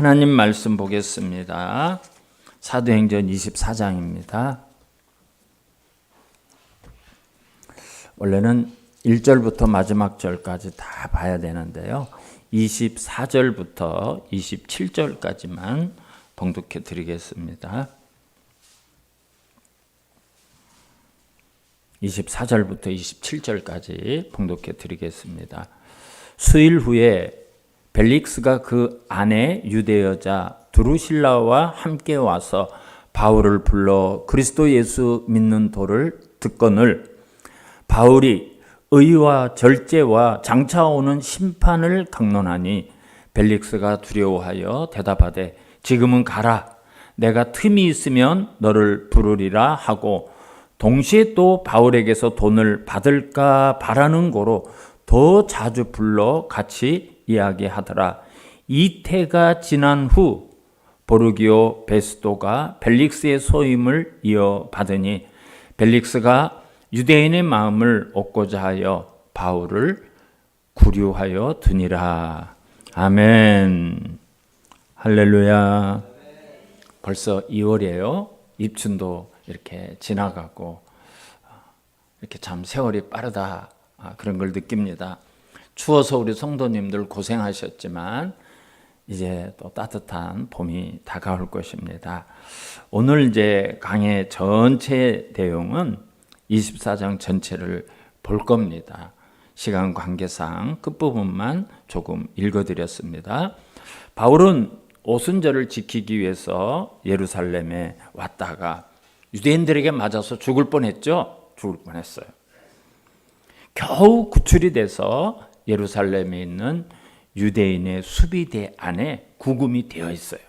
하나님 말씀 보겠습니다. 사도행전 24장입니다. 원래는 1절부터 마지막 절까지 다 봐야 되는데요. 24절부터 27절까지만 봉독해 드리겠습니다. 24절부터 27절까지 봉독해 드리겠습니다. 수일 후에 벨릭스가 그 아내 유대 여자 드루실라와 함께 와서 바울을 불러 그리스도 예수 믿는 도를 듣거늘 바울이 의와 절제와 장차 오는 심판을 강론하니 벨릭스가 두려워하여 대답하되 지금은 가라. 내가 틈이 있으면 너를 부르리라 하고 동시에 또 바울에게서 돈을 받을까 바라는 고로 더 자주 불러 같이 이야기하더라. 이태가 지난 후 보르기오 베스도가 벨릭스의 소임을 이어받으니 벨릭스가 유대인의 마음을 얻고자 하여 바울을 구류하여 두니라. 아멘. 할렐루야. 벌써 2월이에요. 입춘도 이렇게 지나가고 이렇게 참 세월이 빠르다 그런 걸 느낍니다. 추워서 우리 성도님들 고생하셨지만 이제 또 따뜻한 봄이 다가올 것입니다. 오늘 이제 강의 전체 내용은 24장 전체를 볼 겁니다. 시간 관계상 끝부분만 조금 읽어드렸습니다. 바울은 오순절을 지키기 위해서 예루살렘에 왔다가 유대인들에게 맞아서 죽을 뻔했죠. 죽을 뻔했어요. 겨우 구출이 돼서 예루살렘에 있는 유대인의 수비대 안에 구금이 되어 있어요.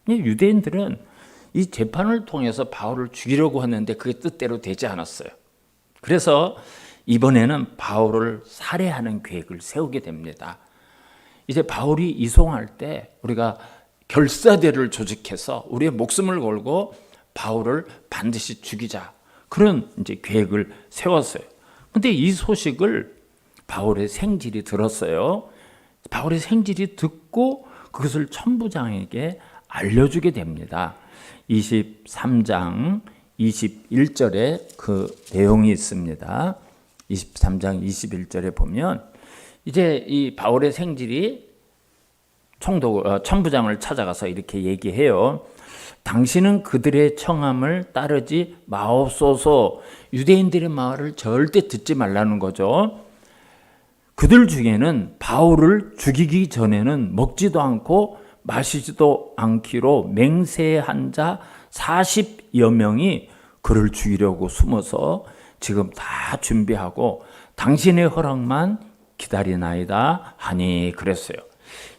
유대인들은 이 재판을 통해서 바울을 죽이려고 했는데 그게 뜻대로 되지 않았어요. 그래서 이번에는 바울을 살해하는 계획을 세우게 됩니다. 이제 바울이 이송할 때 우리가 결사대를 조직해서 우리의 목숨을 걸고 바울을 반드시 죽이자. 그런 이제 계획을 세웠어요. 근데 이 소식을 바울의 생질이 들었어요. 바울의 생질이 듣고 그것을 천부장에게 알려주게 됩니다. 23장 21절에 그 내용이 있습니다. 23장 21절에 보면 이제 이 바울의 생질이 천부장을 찾아가서 이렇게 얘기해요. 당신은 그들의 청함을 따르지 마옵소서. 유대인들의 말을 절대 듣지 말라는 거죠. 그들 중에는 바울을 죽이기 전에는 먹지도 않고 마시지도 않기로 맹세한 자 40여 명이 그를 죽이려고 숨어서 지금 다 준비하고 당신의 허락만 기다리나이다 하니 그랬어요.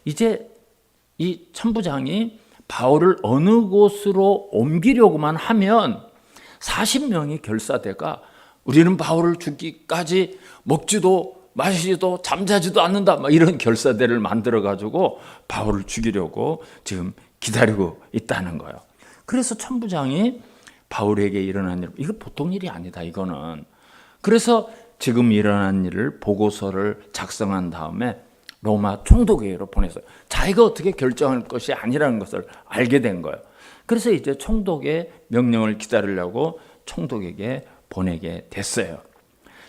이제 이 천부장이 바울을 어느 곳으로 옮기려고만 하면 40명의 결사대가 우리는 바울을 죽기까지 먹지도 마시지도 잠자지도 않는다 막 이런 결사대를 만들어 가지고 바울을 죽이려고 지금 기다리고 있다는 거예요. 그래서 천부장이 바울에게 일어난 일, 이거 보통 일이 아니다 이거는. 그래서 지금 일어난 일을 보고서를 작성한 다음에 로마 총독에게로 보냈어요. 자기가 어떻게 결정할 것이 아니라는 것을 알게 된 거예요. 그래서 이제 총독의 명령을 기다리려고 총독에게 보내게 됐어요.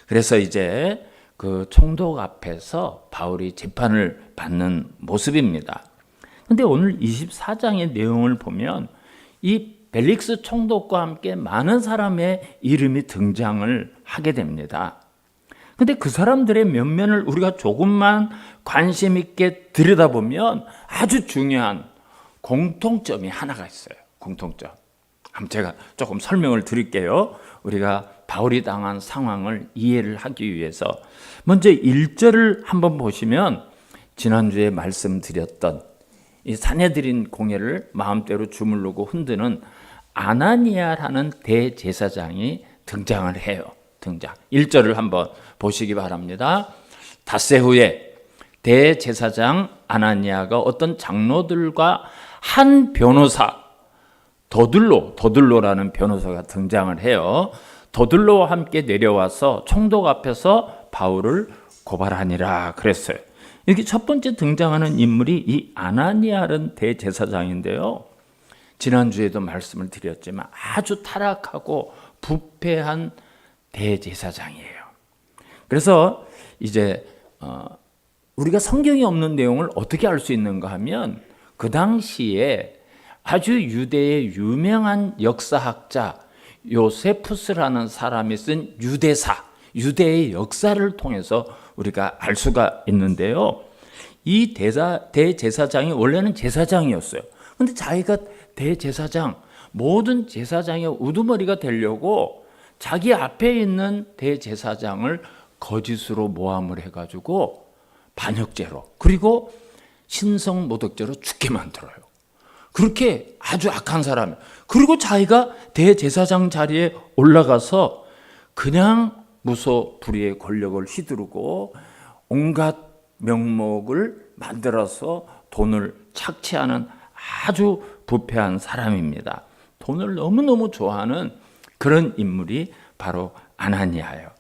그래서 이제 그 총독 앞에서 바울이 재판을 받는 모습입니다. 그런데 오늘 24장의 내용을 보면 이 벨릭스 총독과 함께 많은 사람의 이름이 등장을 하게 됩니다. 근데 그 사람들의 면면을 우리가 조금만 관심 있게 들여다보면 아주 중요한 공통점이 하나가 있어요. 공통점. 한번 제가 조금 설명을 드릴게요. 우리가 바울이 당한 상황을 이해를 하기 위해서 먼저 1절을 한번 보시면 지난주에 말씀드렸던 이 사내들인 공회를 마음대로 주물르고 흔드는 아나니아라는 대제사장이 등장을 해요. 등장. 1절을 한번 보시기 바랍니다. 닷새 후에 대제사장 아나니아가 어떤 장로들과 한 변호사 도들로라는 변호사가 등장을 해요. 도들로와 함께 내려와서 총독 앞에서 바울을 고발하니라 그랬어요. 여기 첫 번째 등장하는 인물이 이 아나니아라는 대제사장인데요. 지난주에도 말씀을 드렸지만 아주 타락하고 부패한 대제사장이에요. 그래서 이제 우리가 성경에 없는 내용을 어떻게 알 수 있는가 하면 그 당시에 아주 유대의 유명한 역사학자 요세푸스라는 사람이 쓴 유대사, 유대의 역사를 통해서 우리가 알 수가 있는데요. 이 대제사장이 원래는 제사장이었어요. 근데 자기가 대제사장, 모든 제사장의 우두머리가 되려고 자기 앞에 있는 대제사장을 거짓으로 모함을 해가지고 반역죄로, 그리고 신성모독죄로 죽게 만들어요. 그렇게 아주 악한 사람이에요. 그리고 자기가 대제사장 자리에 올라가서 그냥 무소불위의 권력을 휘두르고 온갖 명목을 만들어서 돈을 착취하는 아주 부패한 사람입니다. 돈을 너무너무 좋아하는 그런 인물이 바로 아나니아예요.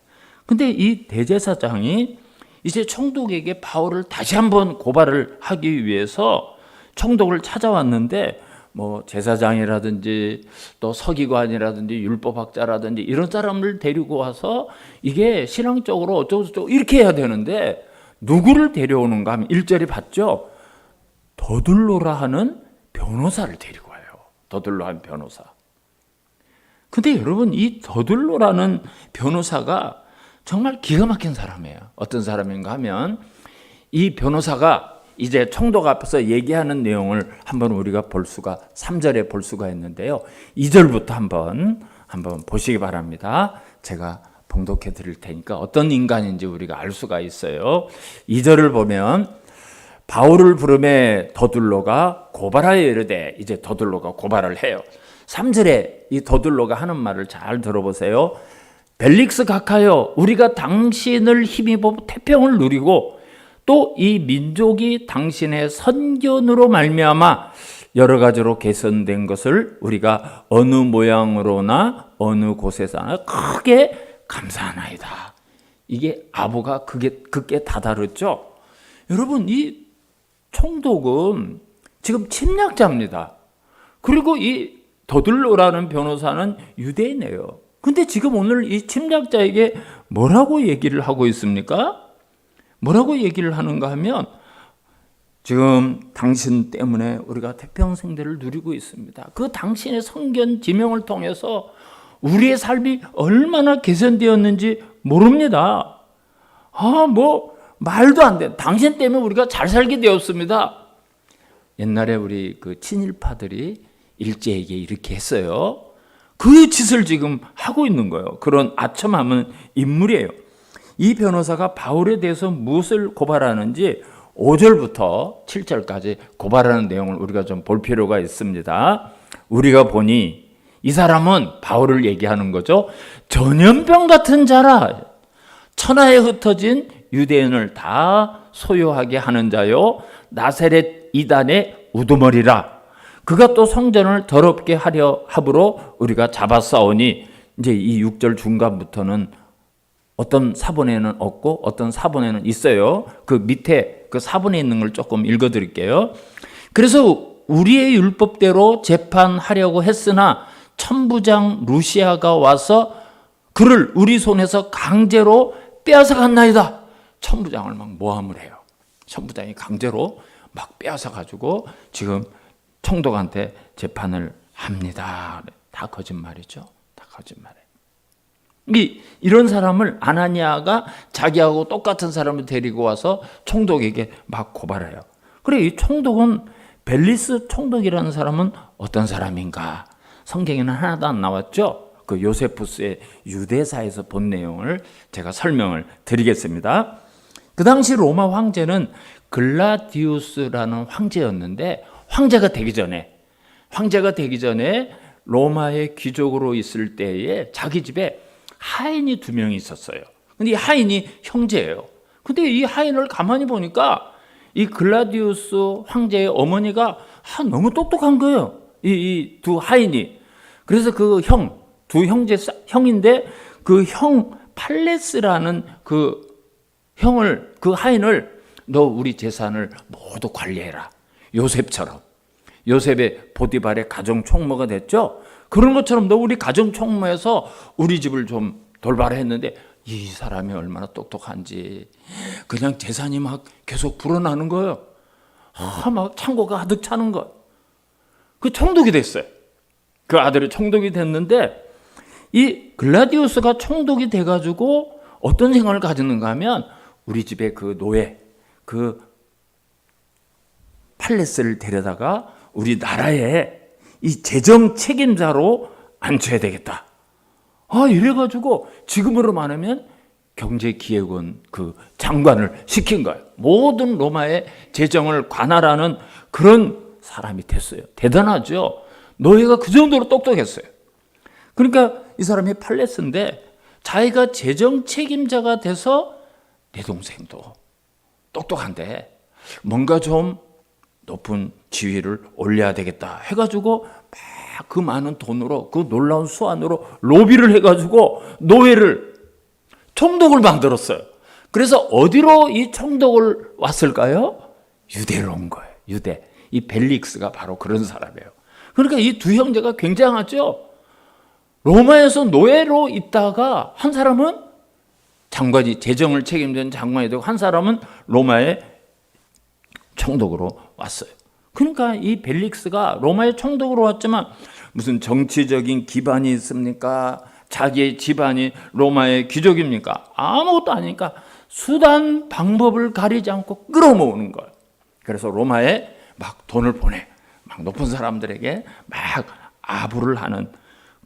근데 이 대제사장이 이제 총독에게 바울을 다시 한번 고발을 하기 위해서 총독을 찾아왔는데 뭐 제사장이라든지 또 서기관이라든지 율법학자라든지 이런 사람을 데리고 와서 이게 신앙적으로 어쩌고저쩌고 이렇게 해야 되는데 누구를 데려오는가 하면 1절이 봤죠. 더둘로라 하는 변호사를 데리고 와요. 더둘로 한 변호사. 근데 여러분, 이 더둘로라는 변호사가 정말 기가 막힌 사람이에요. 어떤 사람인가 하면 이 변호사가 이제 총독 앞에서 얘기하는 내용을 한번 우리가 볼 수가 3절에 볼 수가 있는데요. 2절부터 한번 보시기 바랍니다. 제가 봉독해 드릴 테니까 어떤 인간인지 우리가 알 수가 있어요. 2절을 보면 바울을 부르매 더둘로가 고발하여 이르되, 이제 더둘로가 고발을 해요. 3절에 이 더둘로가 하는 말을 잘 들어보세요. 벨릭스 각하여, 우리가 당신을 힘입어 태평을 누리고 또 이 민족이 당신의 선견으로 말미암아 여러 가지로 개선된 것을 우리가 어느 모양으로나 어느 곳에서나 크게 감사하나이다. 이게 아부가 그게 다다르죠. 여러분, 이 총독은 지금 침략자입니다. 그리고 이 더둘로라는 변호사는 유대인이에요. 근데 지금 오늘 이 침략자에게 뭐라고 얘기를 하고 있습니까? 뭐라고 얘기를 하는가 하면 지금 당신 때문에 우리가 태평생대를 누리고 있습니다. 그 당신의 성견 지명을 통해서 우리의 삶이 얼마나 개선되었는지 모릅니다. 뭐 말도 안 돼. 당신 때문에 우리가 잘 살게 되었습니다. 옛날에 우리 그 친일파들이 일제에게 이렇게 했어요. 그 짓을 지금 하고 있는 거예요. 그런 아첨하는 인물이에요. 이 변호사가 바울에 대해서 무엇을 고발하는지 5절부터 7절까지 고발하는 내용을 우리가 좀 볼 필요가 있습니다. 우리가 보니 이 사람은 바울을 얘기하는 거죠. 전염병 같은 자라, 천하에 흩어진 유대인을 다 소유하게 하는 자요, 나사렛 이단의 우두머리라. 그가 또 성전을 더럽게 하려 함으로 우리가 잡아싸우니, 이제 이 6절 중간부터는 어떤 사본에는 없고 어떤 사본에는 있어요. 그 밑에 그 사본에 있는 걸 조금 읽어드릴게요. 그래서 우리의 율법대로 재판하려고 했으나 천부장 루시아가 와서 그를 우리 손에서 강제로 빼앗아갔나이다. 천부장을 막 모함을 해요. 천부장이 강제로 막 빼앗아가지고 지금 총독한테 재판을 합니다. 다 거짓말이죠. 다 거짓말이에요. 이런 사람을 아나니아가 자기하고 똑같은 사람을 데리고 와서 총독에게 막 고발해요. 그래, 이 총독은 벨리스 총독이라는 사람은 어떤 사람인가? 성경에는 하나도 안 나왔죠. 그 요세푸스의 유대사에서 본 내용을 제가 설명을 드리겠습니다. 그 당시 로마 황제는 글라디우스라는 황제였는데, 황제가 되기 전에 로마의 귀족으로 있을 때에 자기 집에 하인이 2명이 있었어요. 근데 이 하인이 형제예요. 근데 이 하인을 가만히 보니까 이 글라디우스 황제의 어머니가 너무 똑똑한 거예요. 이 두 하인이. 그래서 그 두 형인데 그 형 팔레스라는 그 하인을 너 우리 재산을 모두 관리해라. 요셉처럼. 요셉의 보디발의 가정 총무가 됐죠. 그런 것처럼 너 우리 가정 총무에서 우리 집을 좀 돌봐라 했는데 이 사람이 얼마나 똑똑한지 그냥 재산이 막 계속 불어나는 거예요. 막 창고가 가득 차는 거예요. 그 총독이 됐어요. 그 아들이 총독이 됐는데 이 글라디우스가 총독이 돼가지고 어떤 생각을 가졌는가 하면 우리 집에 그 노예, 그 팔레스를 데려다가 우리 나라의 이 재정 책임자로 앉혀야 되겠다. 이래가지고 지금으로 말하면 경제기획원 그 장관을 시킨 거예요. 모든 로마의 재정을 관할하는 그런 사람이 됐어요. 대단하죠. 노예가 그 정도로 똑똑했어요. 그러니까 이 사람이 팔레스인데 자기가 재정 책임자가 돼서 내 동생도 똑똑한데 뭔가 좀 높은 지위를 올려야 되겠다 해가지고 막 그 많은 돈으로 그 놀라운 수완으로 로비를 해가지고 노예를 총독을 만들었어요. 그래서 어디로 이 총독을 왔을까요? 유대로 온 거예요. 유대. 이 벨릭스가 바로 그런 사람이에요. 그러니까 이 두 형제가 굉장하죠. 로마에서 노예로 있다가 한 사람은 장관이 재정을 책임지는 장관이 되고 한 사람은 로마의 총독으로 왔어요. 그러니까 이 벨릭스가 로마의 총독으로 왔지만 무슨 정치적인 기반이 있습니까? 자기의 집안이 로마의 귀족입니까? 아무것도 아니니까 수단 방법을 가리지 않고 끌어모으는 거예요. 그래서 로마에 막 돈을 보내. 막 높은 사람들에게 막 아부를 하는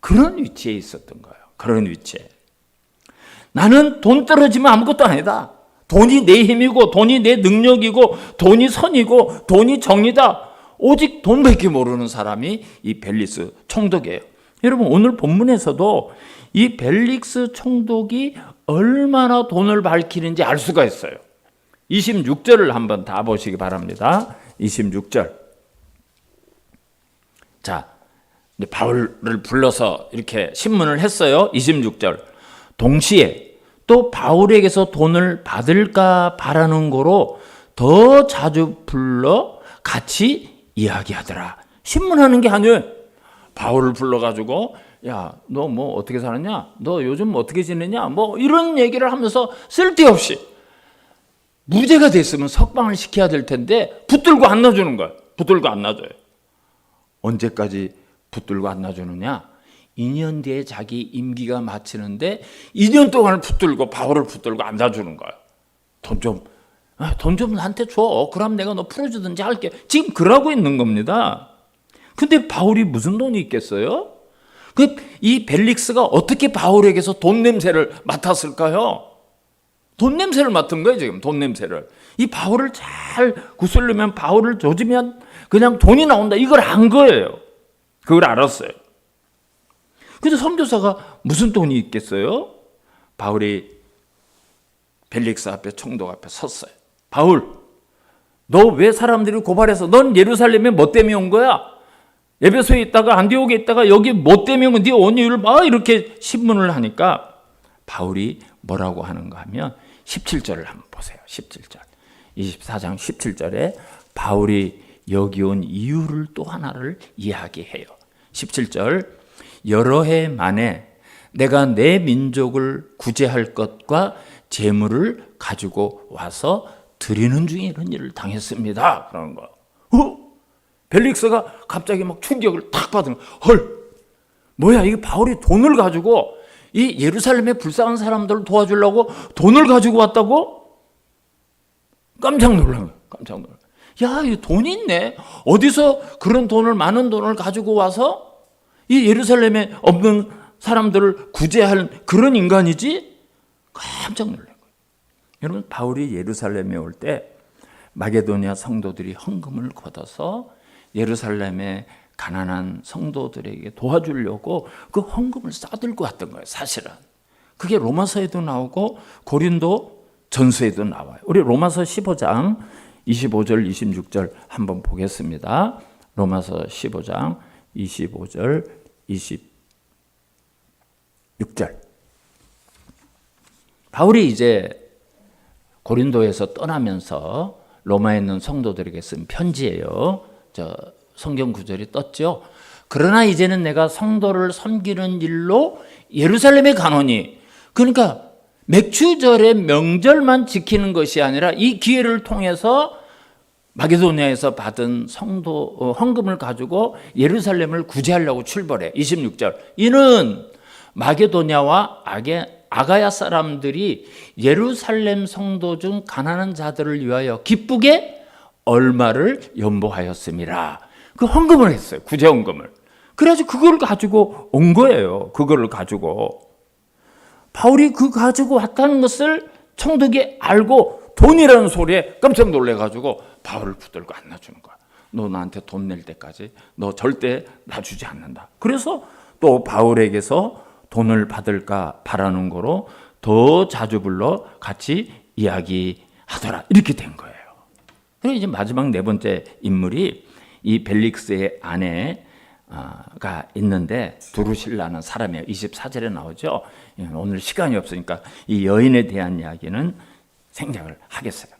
그런 위치에 있었던 거예요. 그런 위치에. 나는 돈 떨어지면 아무것도 아니다. 돈이 내 힘이고 돈이 내 능력이고 돈이 선이고 돈이 정의다. 오직 돈밖에 모르는 사람이 이 벨릭스 총독이에요. 여러분 오늘 본문에서도 이 벨릭스 총독이 얼마나 돈을 밝히는지 알 수가 있어요. 26절을 한번 다 보시기 바랍니다. 26절. 자, 바울을 불러서 이렇게 신문을 했어요. 26절. 동시에 또 바울에게서 돈을 받을까 바라는 거로 더 자주 불러 같이 이야기하더라. 신문하는 게 아니에요. 바울을 불러가지고 야, 너 뭐 어떻게 살았냐? 너 요즘 어떻게 지내냐? 뭐 이런 얘기를 하면서 쓸데없이 무죄가 됐으면 석방을 시켜야 될 텐데 붙들고 안 놔주는 거야. 붙들고 안 놔줘요. 언제까지 붙들고 안 놔주느냐? 2년 뒤에 자기 임기가 마치는데 2년 동안을 붙들고 바울을 붙들고 안 놔주는 거야. 돈 좀 나한테 줘. 그럼 내가 너 풀어주든지 할게. 지금 그러고 있는 겁니다. 근데 바울이 무슨 돈이 있겠어요? 이 벨릭스가 어떻게 바울에게서 돈 냄새를 맡았을까요? 돈 냄새를 맡은 거예요, 지금. 돈 냄새를. 이 바울을 잘 구슬르면, 바울을 조지면 그냥 돈이 나온다. 이걸 안 거예요. 그걸 알았어요. 근데 선교사가 무슨 돈이 있겠어요? 바울이 벨릭스 앞에, 총독 앞에 섰어요. 바울, 너 왜 사람들이 고발해서 넌 예루살렘에 뭐 때문에 온 거야? 에베소에 있다가 안디옥에 있다가 여기 뭐 때문에 온 거야? 네 온 이유를 막 이렇게 신문을 하니까 바울이 뭐라고 하는가 하면 17절을 한번 보세요. 17절. 24장 17절에 바울이 여기 온 이유를 또 하나를 이야기해요. 17절. 여러 해 만에 내가 내 민족을 구제할 것과 재물을 가지고 와서 드리는 중에 이런 일을 당했습니다. 그런 거. 벨릭스가 갑자기 막 충격을 탁 받은 거야. 헐, 뭐야, 이게 바울이 돈을 가지고 이 예루살렘에 불쌍한 사람들을 도와주려고 돈을 가지고 왔다고? 깜짝 놀란 거야. 깜짝 놀란 거야. 야, 이 돈이 있네. 어디서 그런 돈을, 많은 돈을 가지고 와서 이 예루살렘에 없는 사람들을 구제할 그런 인간이지? 깜짝 놀란 거예요. 여러분, 바울이 예루살렘에 올 때 마게도니아 성도들이 헌금을 걷어서 예루살렘의 가난한 성도들에게 도와주려고 그 헌금을 싸들고 왔던 거예요. 사실은 그게 로마서에도 나오고 고린도 전서에도 나와요. 우리 로마서 15장 25절 26절 한번 보겠습니다. 로마서 15장 25절 26절. 바울이 이제 고린도에서 떠나면서 로마에 있는 성도들에게 쓴 편지예요. 저 성경 구절이 떴죠. 그러나 이제는 내가 성도를 섬기는 일로 예루살렘에 가노니, 그러니까 맥추절의 명절만 지키는 것이 아니라 이 기회를 통해서 마게도냐에서 받은 성도 헌금을 가지고 예루살렘을 구제하려고 출발해. 26절. 이는 마게도냐와 아가야 사람들이 예루살렘 성도 중 가난한 자들을 위하여 기쁘게 얼마를 연보하였음이라. 그 헌금을 했어요. 구제 헌금을. 그래가지고 그걸 가지고 온 거예요. 그거를 가지고. 바울이 그 가지고 왔다는 것을 총독이 알고 돈이라는 소리에 깜짝 놀래가지고 바울을 붙들고 안 놔주는 거야. 너 나한테 돈 낼 때까지 너 절대 놔주지 않는다. 그래서 또 바울에게서 돈을 받을까 바라는 거로 더 자주 불러 같이 이야기하더라. 이렇게 된 거예요. 그리고 이제 마지막 네 번째 인물이 이 벨릭스의 아내가 있는데 두루실라는 사람이에요. 24절에 나오죠. 오늘 시간이 없으니까 이 여인에 대한 이야기는 생략을 하겠어요.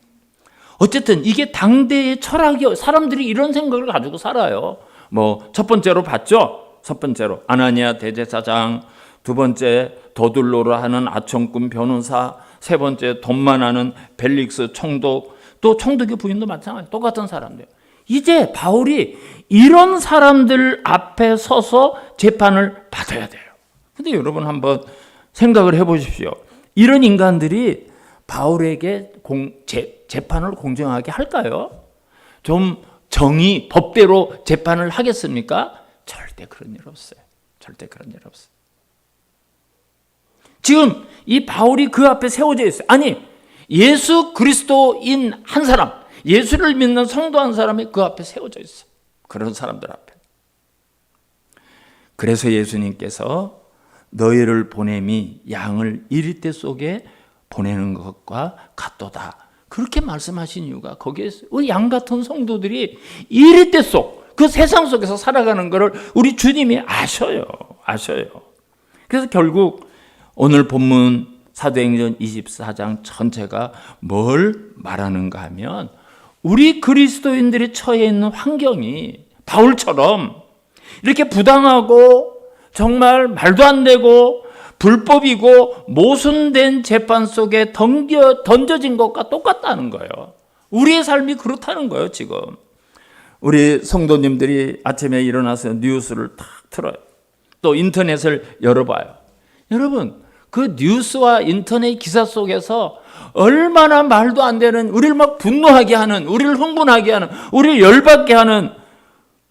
어쨌든 이게 당대의 철학이, 사람들이 이런 생각을 가지고 살아요. 뭐 첫 번째로 봤죠. 첫 번째로 아나니아 대제사장, 두 번째 더둘로라 하는 아청꾼 변호사, 세 번째 돈만 하는 벨릭스 총독, 또 총독의 부인도 마찬가지, 똑같은 사람들. 이제 바울이 이런 사람들 앞에 서서 재판을 받아야 돼요. 근데 여러분 한번 생각을 해보십시오. 이런 인간들이 바울에게 재판을 공정하게 할까요? 좀 정의, 법대로 재판을 하겠습니까? 절대 그런 일 없어요. 절대 그런 일 없어요. 지금 이 바울이 그 앞에 세워져 있어요. 아니, 예수 그리스도인 한 사람, 예수를 믿는 성도 한 사람이 그 앞에 세워져 있어요. 그런 사람들 앞에. 그래서 예수님께서 너희를 보냄이 양을 이리떼 속에 보내는 것과 같도다. 그렇게 말씀하신 이유가 거기에 우리 양 같은 성도들이 이리떼 속, 그 세상 속에서 살아가는 것을 우리 주님이 아셔요. 그래서 결국 오늘 본문 사도행전 24장 전체가 뭘 말하는가 하면 우리 그리스도인들이 처해 있는 환경이 바울처럼 이렇게 부당하고 정말 말도 안 되고 불법이고 모순된 재판 속에 던져진 것과 똑같다는 거예요. 우리의 삶이 그렇다는 거예요. 지금 우리 성도님들이 아침에 일어나서 뉴스를 탁 틀어요. 또 인터넷을 열어봐요. 여러분, 그 뉴스와 인터넷 기사 속에서 얼마나 말도 안 되는, 우리를 막 분노하게 하는, 우리를 흥분하게 하는, 우리를 열받게 하는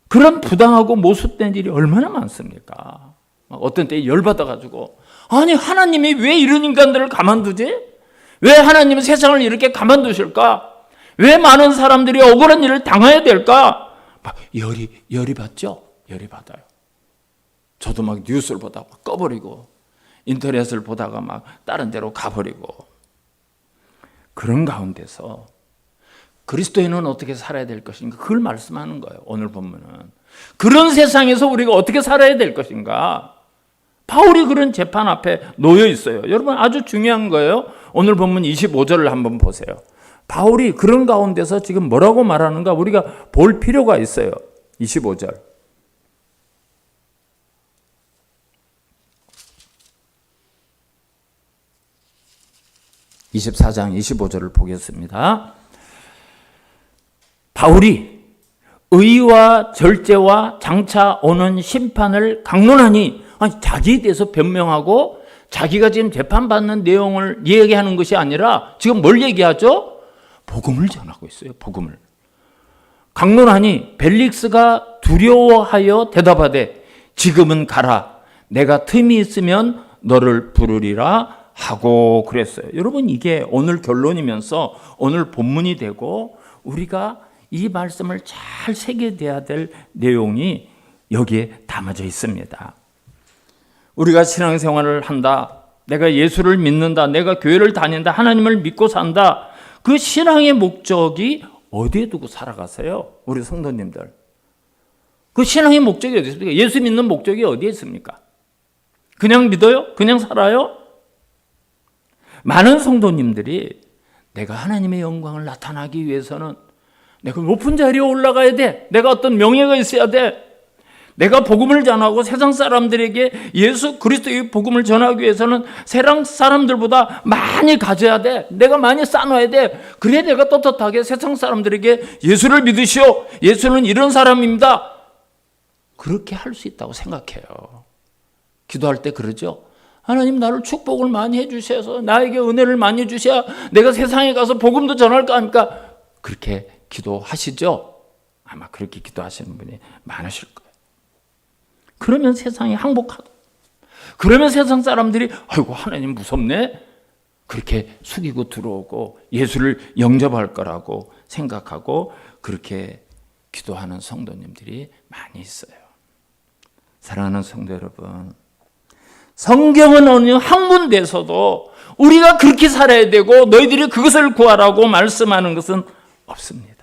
그런 부당하고 모순된 일이 얼마나 많습니까? 어떤 때 열받아가지고, 아니 하나님이 왜 이런 인간들을 가만두지? 왜 하나님은 세상을 이렇게 가만두실까? 왜 많은 사람들이 억울한 일을 당해야 될까? 막 열이 받죠? 열이 받아요. 저도 막 뉴스를 보다가 막 꺼버리고 인터넷을 보다가 막 다른 데로 가버리고, 그런 가운데서 그리스도인은 어떻게 살아야 될 것인가, 그걸 말씀하는 거예요. 오늘 본문은 그런 세상에서 우리가 어떻게 살아야 될 것인가, 바울이 그런 재판 앞에 놓여 있어요. 여러분 아주 중요한 거예요. 오늘 본문 25절을 한번 보세요. 바울이 그런 가운데서 지금 뭐라고 말하는가 우리가 볼 필요가 있어요. 25절. 24장 25절을 보겠습니다. 바울이 의와 절제와 장차 오는 심판을 강론하니, 아니 자기에 대해서 변명하고 자기가 지금 재판받는 내용을 얘기하는 것이 아니라 지금 뭘 얘기하죠? 복음을 전하고 있어요. 복음을. 강론하니 벨릭스가 두려워하여 대답하되 지금은 가라. 내가 틈이 있으면 너를 부르리라 하고 그랬어요. 여러분 이게 오늘 결론이면서 오늘 본문이 되고 우리가 이 말씀을 잘 새겨둬야 될 내용이 여기에 담아져 있습니다. 우리가 신앙생활을 한다, 내가 예수를 믿는다, 내가 교회를 다닌다, 하나님을 믿고 산다, 그 신앙의 목적이 어디에 두고 살아가세요? 우리 성도님들, 그 신앙의 목적이 어디 있습니까? 예수 믿는 목적이 어디에 있습니까? 그냥 믿어요? 그냥 살아요? 많은 성도님들이 내가 하나님의 영광을 나타나기 위해서는 내가 높은 자리에 올라가야 돼. 내가 어떤 명예가 있어야 돼. 내가 복음을 전하고 세상 사람들에게 예수 그리스도의 복음을 전하기 위해서는 세상 사람들보다 많이 가져야 돼. 내가 많이 쌓아놔야 돼. 그래야 내가 떳떳하게 세상 사람들에게 예수를 믿으시오. 예수는 이런 사람입니다. 그렇게 할 수 있다고 생각해요. 기도할 때 그러죠. 하나님 나를 축복을 많이 해주셔서 나에게 은혜를 많이 주셔야 내가 세상에 가서 복음도 전할 거 아닙니까? 그렇게 기도하시죠? 아마 그렇게 기도하시는 분이 많으실 거예요. 그러면 세상이 항복하고, 그러면 세상 사람들이 아이고 하나님 무섭네? 그렇게 숙이고 들어오고 예수를 영접할 거라고 생각하고 그렇게 기도하는 성도님들이 많이 있어요. 사랑하는 성도 여러분, 성경은 어느 한 군데에서도 우리가 그렇게 살아야 되고 너희들이 그것을 구하라고 말씀하는 것은 없습니다.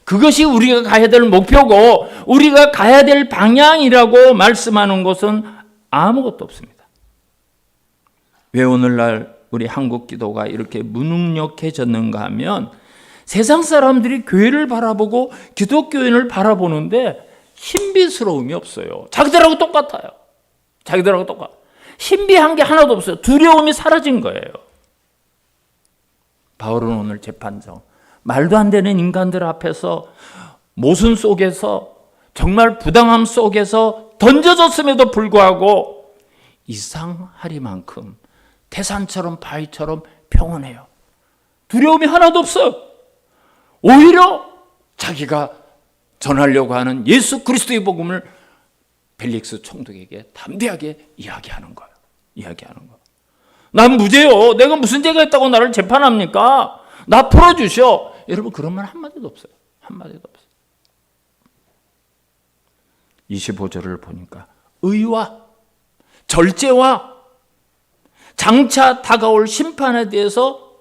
그것이 우리가 가야 될 목표고 우리가 가야 될 방향이라고 말씀하는 것은 아무것도 없습니다. 왜 오늘날 우리 한국 기도가 이렇게 무능력해졌는가 하면 세상 사람들이 교회를 바라보고 기독교인을 바라보는데 신비스러움이 없어요. 자기들하고 똑같아요. 자기들하고 똑같아요. 신비한 게 하나도 없어요. 두려움이 사라진 거예요. 바울은 오늘 재판정, 말도 안 되는 인간들 앞에서 모순 속에서 정말 부당함 속에서 던져졌음에도 불구하고 이상하리만큼 태산처럼 바위처럼 평온해요. 두려움이 하나도 없어요. 오히려 자기가 전하려고 하는 예수 그리스도의 복음을 벨릭스 총독에게 담대하게 이야기하는 거예요. 난 무죄요. 내가 무슨 죄가 있다고 나를 재판합니까? 나 풀어주셔. 여러분 그런 말 한마디도 없어요. 한마디도 없어요. 25절을 보니까 의와 절제와 장차 다가올 심판에 대해서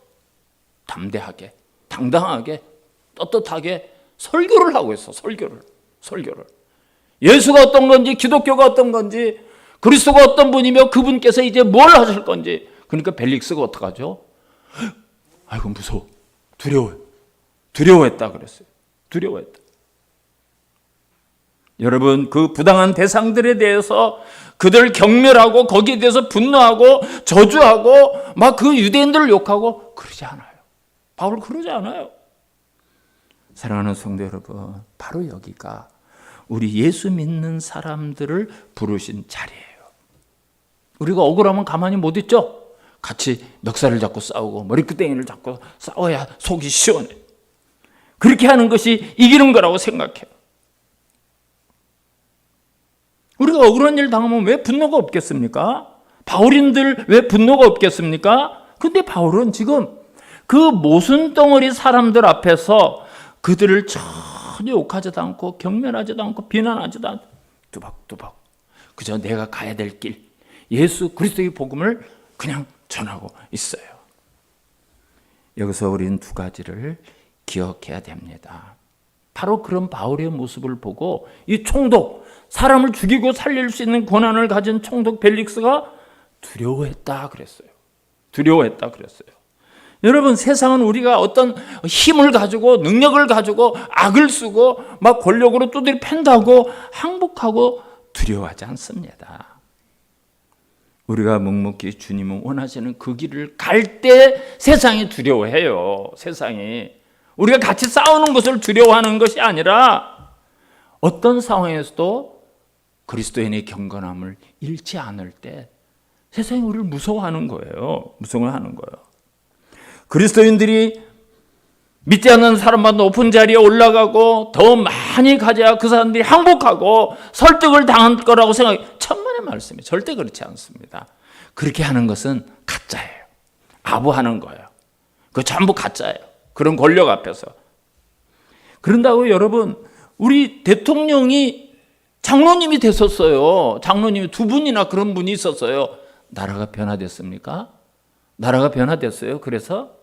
담대하게, 당당하게, 떳떳하게 설교를 하고 있어. 설교를. 예수가 어떤 건지, 기독교가 어떤 건지, 그리스도가 어떤 분이며 그분께서 이제 뭘 하실 건지. 그러니까 벨릭스가 어떡하죠? 아이고 무서워. 두려워했다 그랬어요. 두려워했다. 여러분 그 부당한 대상들에 대해서 그들 경멸하고 거기에 대해서 분노하고 저주하고 막 그 유대인들을 욕하고 그러지 않아요. 바울 그러지 않아요. 사랑하는 성도 여러분, 바로 여기가 우리 예수 믿는 사람들을 부르신 자리예요. 우리가 억울하면 가만히 못 있죠? 같이 멱살을 잡고 싸우고 머리끄댕이를 잡고 싸워야 속이 시원해. 그렇게 하는 것이 이기는 거라고 생각해요. 우리가 억울한 일 당하면 왜 분노가 없겠습니까? 바울인들 왜 분노가 없겠습니까? 근데 바울은 지금 그 모순덩어리 사람들 앞에서 그들을 전혀 욕하지도 않고 경멸하지도 않고 비난하지도 않고 두박두박 그저 내가 가야 될 길 예수 그리스도의 복음을 그냥 전하고 있어요. 여기서 우리는 두 가지를 기억해야 됩니다. 바로 그런 바울의 모습을 보고 이 총독, 사람을 죽이고 살릴 수 있는 권한을 가진 총독 벨릭스가 두려워했다 그랬어요. 여러분 세상은 우리가 어떤 힘을 가지고 능력을 가지고 악을 쓰고 막 권력으로 두드려 팬다고 항복하고 두려워하지 않습니다. 우리가 묵묵히 주님은 원하시는 그 길을 갈 때 세상이 두려워해요. 세상이. 우리가 같이 싸우는 것을 두려워하는 것이 아니라 어떤 상황에서도 그리스도인의 경건함을 잃지 않을 때 세상이 우리를 무서워하는 거예요. 그리스도인들이 믿지 않는 사람만 높은 자리에 올라가고 더 많이 가져야 그 사람들이 항복하고 설득을 당할 거라고 생각해요. 천만의 말씀이 절대 그렇지 않습니다. 그렇게 하는 것은 가짜예요. 아부하는 거예요. 그거 전부 가짜예요. 그런 권력 앞에서. 그런다고 여러분 우리 대통령이 장로님이 됐었어요. 장로님이 두 분이나 그런 분이 있었어요. 나라가 변화됐습니까? 나라가 변화됐어요. 그래서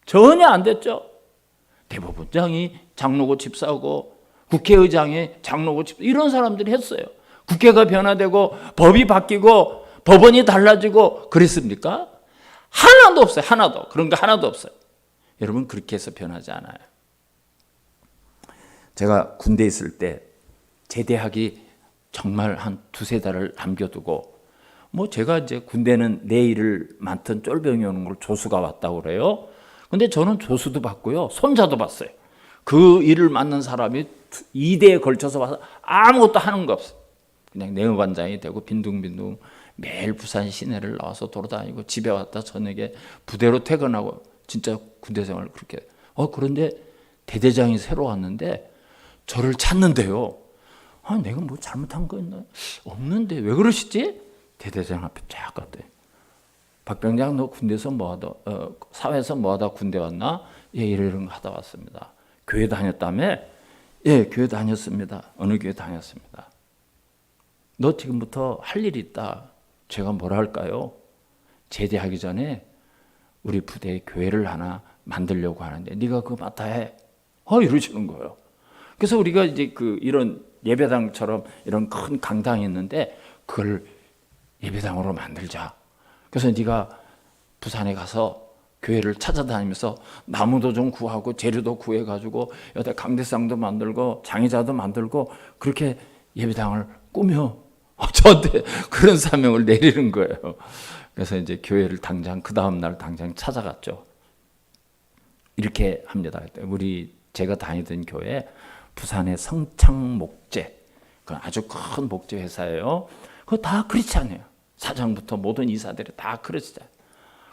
전혀 안 됐죠. 대법원장이 장로고 집사고 국회의장이 장로고 집사 이런 사람들이 했어요. 국회가 변화되고 법이 바뀌고 법원이 달라지고 그랬습니까? 하나도 없어요. 하나도. 그런 거 하나도 없어요. 여러분 그렇게 해서 변하지 않아요. 제가 군대에 있을 때 제대하기 정말 한 두세 달을 남겨두고 제가 이제 군대는 내 일을 맡은 쫄병이 오는 걸 조수가 왔다고 그래요. 근데 저는 조수도 봤고요. 손자도 봤어요. 그 일을 맡는 사람이 2대에 걸쳐서 와서 아무것도 하는 거 없어요. 그냥 내무반장이 되고 빈둥빈둥 매일 부산 시내를 나와서 돌아다니고 집에 왔다 저녁에 부대로 퇴근하고 진짜 군대 생활을 그렇게. 그런데 대대장이 새로 왔는데 저를 찾는데요. 내가 뭐 잘못한 거 있나? 없는데 왜 그러시지? 대대장 앞에 쫙 갔대. 박병장 너 군대에서 뭐하다 사회에서 뭐하다 군대 왔나? 예, 이런 거 하다 왔습니다. 교회 다녔다며? 예, 교회 다녔습니다. 어느 교회 다녔습니다. 너 지금부터 할 일이 있다. 제가 뭐라 할까요? 제대하기 전에 우리 부대에 교회를 하나 만들려고 하는데 네가 그거 맡아 해. 이러시는 거예요. 그래서 우리가 이제 이런 예배당처럼 이런 큰 강당이 있는데 그걸 예배당으로 만들자. 그래서 네가 부산에 가서 교회를 찾아다니면서 나무도 좀 구하고 재료도 구해가지고 여기다 강대상도 만들고 장의자도 만들고 그렇게 예배당을 꾸며. 저한테 그런 사명을 내리는 거예요. 그래서 이제 교회를 당장 그 다음 날 당장 찾아갔죠. 이렇게 합니다. 제가 다니던 교회 부산의 성창목재, 그 아주 큰 목재 회사예요. 그거 다 크리스찬이에요. 사장부터 모든 이사들이 다 크리스찬.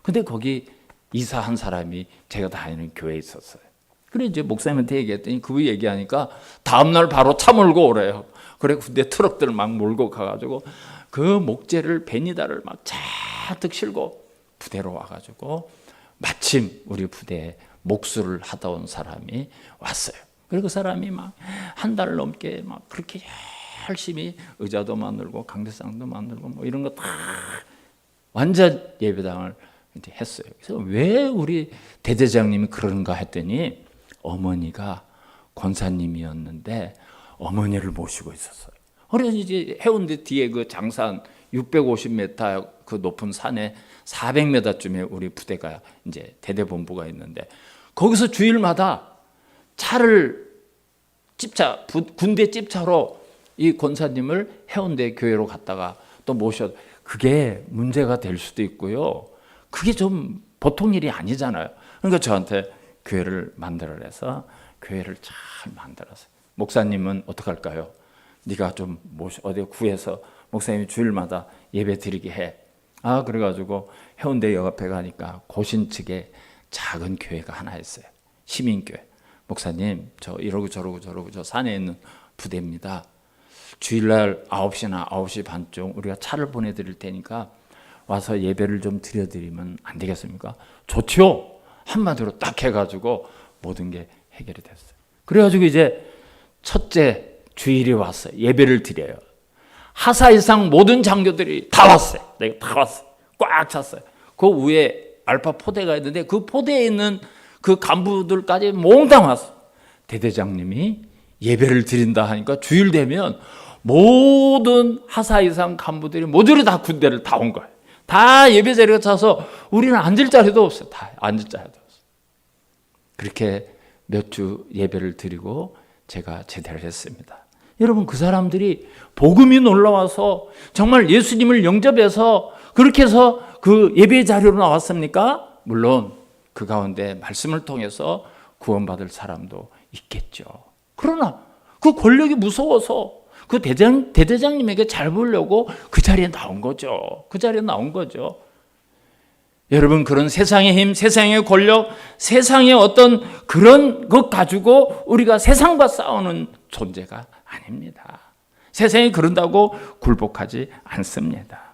근데 거기 이사한 사람이 제가 다니는 교회에 있었어요. 그래 이제 목사님한테 얘기했더니 그 얘기하니까 다음날 바로 차 몰고 오래요. 그래 군대 트럭들 막 몰고 가가지고 그 목재를 베니다를 막 잔뜩 실고 부대로 와가지고 마침 우리 부대에 목수를 하다 온 사람이 왔어요. 그리고 그 사람이 막 한 달 넘게 막 그렇게 열심히 의자도 만들고 강대상도 만들고 뭐 이런 거 다 완전 예배당을 이제 했어요. 그래서 왜 우리 대대장님이 그런가 했더니 어머니가 권사님이었는데 어머니를 모시고 있었어요. 그래서 이제 해운대 뒤에 그 장산 650m 그 높은 산에 400m쯤에 우리 부대가 이제 대대본부가 있는데 거기서 주일마다 차를 군대 찝차로 이 권사님을 해운대 교회로 갔다가 또 모셔. 그게 문제가 될 수도 있고요. 그게 좀 보통 일이 아니잖아요. 그러니까 저한테 교회를 만들어내서 교회를 잘 만들었어요. 목사님은 어떡할까요? 네가 좀 어디 구해서 목사님이 주일마다 예배 드리게 해. 그래가지고 해운대역 앞에 가니까 고신 측에 작은 교회가 하나 있어요. 시민교회. 목사님 저 이러고 저러고 저 산에 있는 부대입니다. 주일날 9시나 9시 반쯤 우리가 차를 보내드릴 테니까 와서 예배를 좀 드려드리면 안 되겠습니까? 좋죠. 한마디로 딱 해가지고 모든 게 해결이 됐어요. 그래가지고 이제 첫째 주일이 왔어요. 예배를 드려요. 하사 이상 모든 장교들이 다 왔어요. 내가 다 왔어요. 꽉 찼어요. 그 위에 알파 포대가 있는데 그 포대에 있는 그 간부들까지 몽땅 왔어요. 대대장님이 예배를 드린다 하니까 주일 되면 모든 하사 이상 간부들이 모조리 다 군대를 다 온 거예요. 다 예배 자리가 차서 우리는 앉을 자리도 없어요. 다 앉을 자리도 없어요. 그렇게 몇 주 예배를 드리고 제가 제대를 했습니다. 여러분 그 사람들이 복음이 놀라워서 정말 예수님을 영접해서 그렇게 해서 그 예배 자리로 나왔습니까? 물론 그 가운데 말씀을 통해서 구원받을 사람도 있겠죠. 그러나 그 권력이 무서워서 그 대대장님에게 잘 보려고 그 자리에 나온 거죠. 그 자리에 나온 거죠. 여러분 그런 세상의 힘, 세상의 권력, 세상의 어떤 그런 것 가지고 우리가 세상과 싸우는 존재가 아닙니다. 세상이 그런다고 굴복하지 않습니다.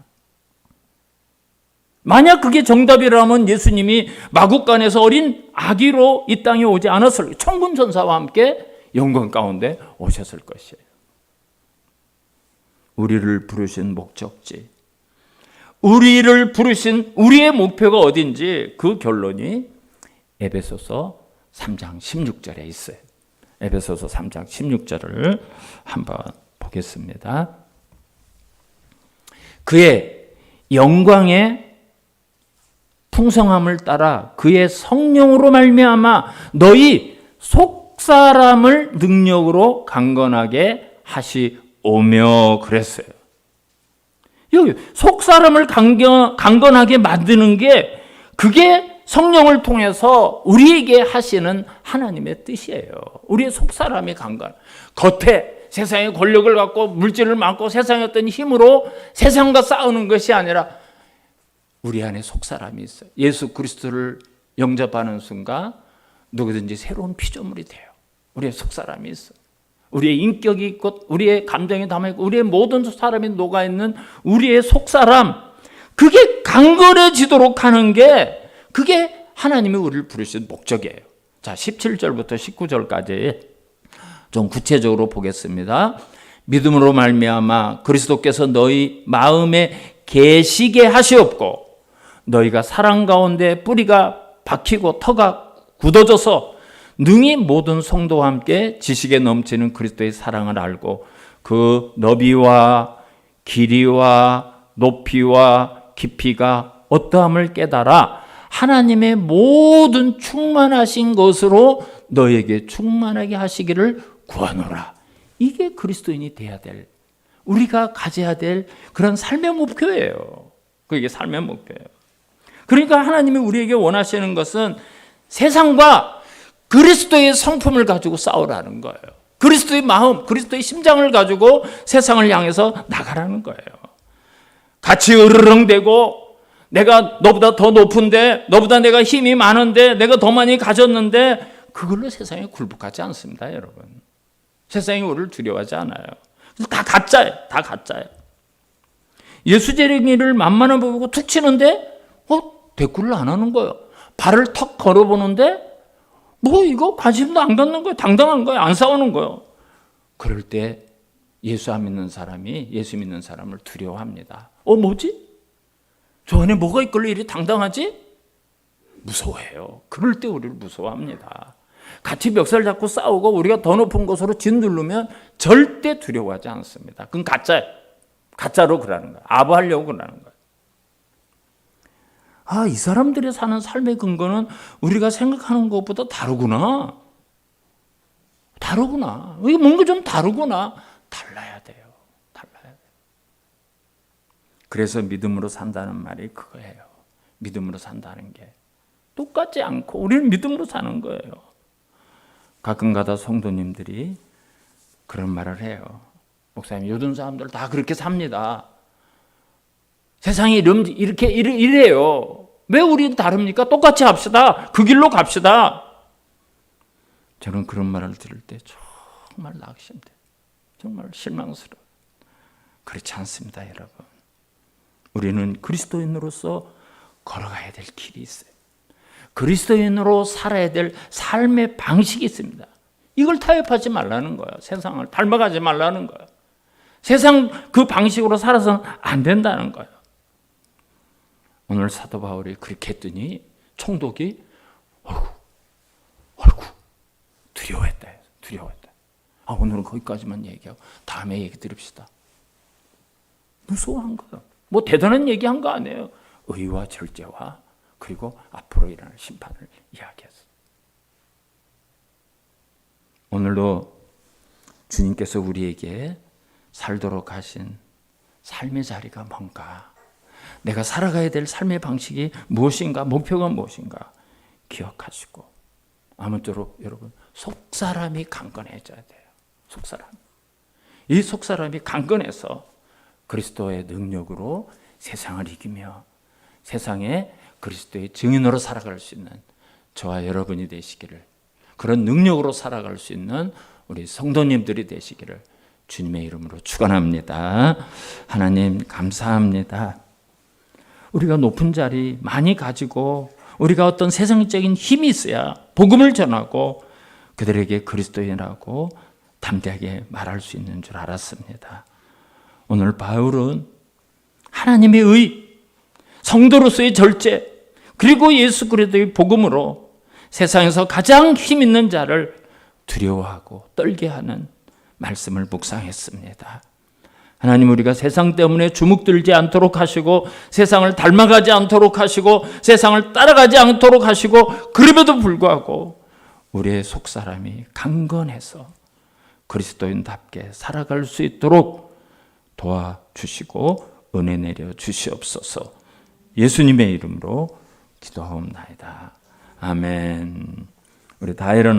만약 그게 정답이라면 예수님이 마국간에서 어린 아기로 이 땅에 오지 않았을, 천군 천사와 함께 영광 가운데 오셨을 것이에요. 우리를 부르신 목적지, 우리를 부르신 우리의 목표가 어딘지 그 결론이 에베소서 3장 16절에 있어요. 에베소서 3장 16절을 한번 보겠습니다. 그의 영광의 풍성함을 따라 그의 성령으로 말미암아 너희 속사람을 능력으로 강건하게 하시오며 그랬어요. 여기 속사람을 강건하게 만드는 게 그게 성령을 통해서 우리에게 하시는 하나님의 뜻이에요. 우리의 속사람이 강건. 겉에 세상의 권력을 갖고 물질을 많고 세상의 어떤 힘으로 세상과 싸우는 것이 아니라 우리 안에 속사람이 있어요. 예수 그리스도를 영접하는 순간 누구든지 새로운 피조물이 돼요. 우리의 속사람이 있어요. 우리의 인격이 있고 우리의 감정이 담아있고 우리의 모든 사람이 녹아있는 우리의 속사람, 그게 강건해지도록 하는 게 그게 하나님이 우리를 부르신 목적이에요. 자, 17절부터 19절까지 좀 구체적으로 보겠습니다. 믿음으로 말미암아 그리스도께서 너희 마음에 계시게 하시옵고 너희가 사랑 가운데 뿌리가 박히고 터가 굳어져서 능히 모든 성도와 함께 지식에 넘치는 그리스도의 사랑을 알고 그 너비와 길이와 높이와 깊이가 어떠함을 깨달아 하나님의 모든 충만하신 것으로 너에게 충만하게 하시기를 구하노라. 이게 그리스도인이 돼야 될, 우리가 가져야 될 그런 삶의 목표예요. 그게 삶의 목표예요. 그러니까 하나님이 우리에게 원하시는 것은 세상과 그리스도의 성품을 가지고 싸우라는 거예요. 그리스도의 마음, 그리스도의 심장을 가지고 세상을 향해서 나가라는 거예요. 같이 으르렁대고 내가 너보다 더 높은데, 너보다 내가 힘이 많은데, 내가 더 많이 가졌는데 그걸로 세상에 굴복하지 않습니다, 여러분. 세상이 우리를 두려워하지 않아요. 다 가짜예요. 다 가짜예요. 예수 재림이를 만만한 거 보고 툭 치는데 대꾸를 안 하는 거예요. 발을 턱 걸어보는데 이거 관심도 안 갖는 거예요. 당당한 거예요. 안 싸우는 거예요. 그럴 때 예수 안 믿는 사람이 예수 믿는 사람을 두려워합니다. 뭐지? 저 안에 뭐가 있길래 이리 당당하지? 무서워해요. 그럴 때 우리를 무서워합니다. 같이 멱살 잡고 싸우고 우리가 더 높은 곳으로 짓누르면 절대 두려워하지 않습니다. 그건 가짜예요. 가짜로 그러는 거예요. 아부하려고 그러는 거예요. 이 사람들이 사는 삶의 근거는 우리가 생각하는 것보다 다르구나. 이게 뭔가 좀 다르구나. 달라야 돼요. 그래서 믿음으로 산다는 말이 그거예요. 믿음으로 산다는 게 똑같지 않고 우리는 믿음으로 사는 거예요. 가끔가다 성도님들이 그런 말을 해요. 목사님, 요즘 사람들 다 그렇게 삽니다. 세상이 이렇게 이래요. 왜 우리는 다릅니까? 똑같이 합시다. 그 길로 갑시다. 저는 그런 말을 들을 때 정말 낙심돼요. 정말 실망스러워요. 그렇지 않습니다, 여러분. 우리는 그리스도인으로서 걸어가야 될 길이 있어요. 그리스도인으로 살아야 될 삶의 방식이 있습니다. 이걸 타협하지 말라는 거예요. 세상을 닮아가지 말라는 거예요. 세상 그 방식으로 살아서는 안 된다는 거예요. 오늘 사도 바울이 그렇게 했더니 총독이 아이고 두려워했다. 오늘은 거기까지만 얘기하고 다음에 얘기 드립시다. 무서워한 거예요. 대단한 얘기한 거 아니에요. 의와 절제와 그리고 앞으로 일어날 심판을 이야기했어요. 오늘도 주님께서 우리에게 살도록 하신 삶의 자리가 뭔가, 내가 살아가야 될 삶의 방식이 무엇인가, 목표가 무엇인가 기억하시고, 아무쪼록 여러분 속사람이 강건해져야 돼요. 이 속사람이 강건해서 그리스도의 능력으로 세상을 이기며 세상에 그리스도의 증인으로 살아갈 수 있는 저와 여러분이 되시기를, 그런 능력으로 살아갈 수 있는 우리 성도님들이 되시기를 주님의 이름으로 축원합니다. 하나님 감사합니다. 우리가 높은 자리 많이 가지고 우리가 어떤 세상적인 힘이 있어야 복음을 전하고 그들에게 그리스도인이라고 담대하게 말할 수 있는 줄 알았습니다. 오늘 바울은 하나님의 의, 성도로서의 절제, 그리고 예수 그리스도의 복음으로 세상에서 가장 힘 있는 자를 두려워하고 떨게 하는 말씀을 묵상했습니다. 하나님, 우리가 세상 때문에 주눅들지 않도록 하시고 세상을 닮아가지 않도록 하시고 세상을 따라가지 않도록 하시고, 그럼에도 불구하고 우리의 속사람이 강건해서 그리스도인답게 살아갈 수 있도록 도와주시고 은혜 내려 주시옵소서. 예수님의 이름으로 기도하옵나이다. 아멘. 우리 다 일어나시